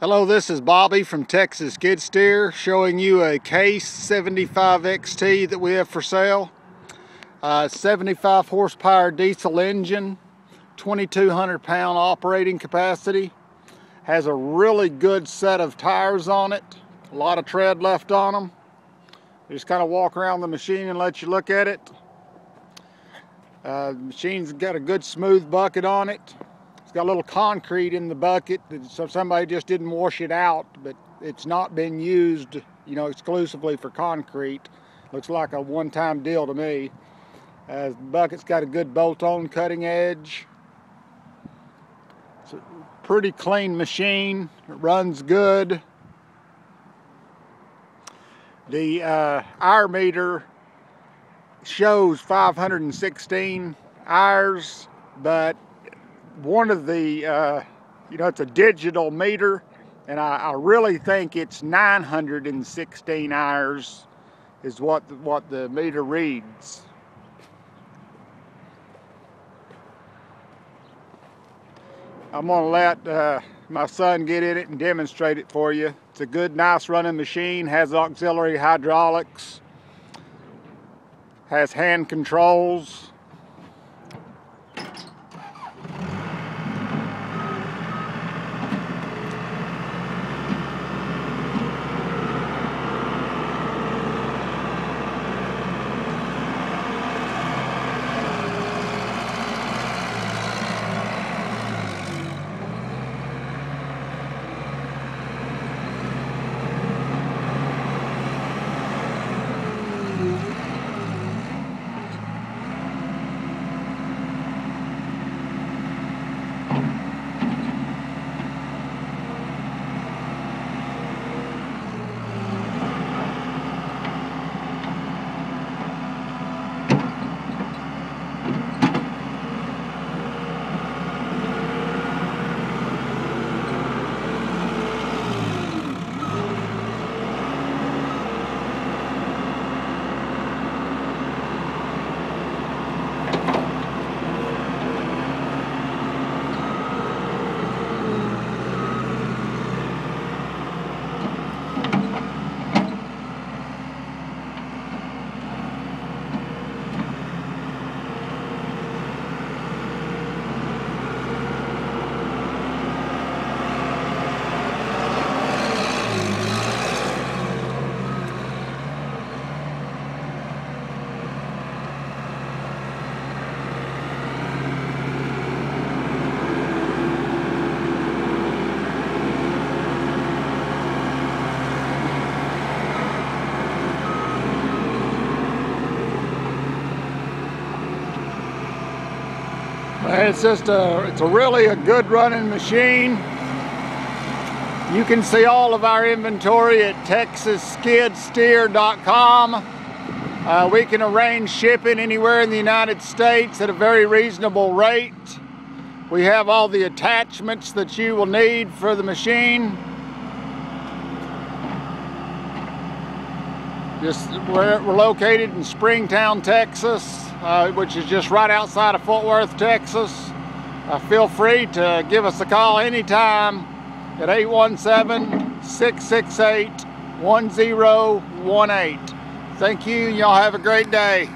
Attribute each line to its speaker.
Speaker 1: Hello, this is Bobby from Texas Skid Steer showing you a Case 75 XT that we have for sale. 75 horsepower diesel engine, 2,200 pound operating capacity. Has a really good set of tires on it. A lot of tread left on them. Just kind of walk around the machine and let you look at it. The machine's got a good smooth bucket on it. It's got a little concrete in the bucket, so somebody just didn't wash it out, but it's not been used, exclusively for concrete. Looks like a one-time deal to me. The bucket's got a good bolt-on cutting edge. It's a pretty clean machine. It runs good. The hour meter shows 516 hours, but one of the, it's a digital meter, and I really think it's 916 hours is what the meter reads. I'm gonna let my son get in it and demonstrate it for you. It's a good, nice running machine, has auxiliary hydraulics, has hand controls. It's a really good running machine. You can see all of our inventory at texasskidsteer.com. We can arrange shipping anywhere in the United States at a very reasonable rate. We have all the attachments that you will need for the machine. We're located in Springtown, Texas, which is just right outside of Fort Worth, Texas. Feel free to give us a call anytime at 817-668-1018. Thank you, and y'all have a great day.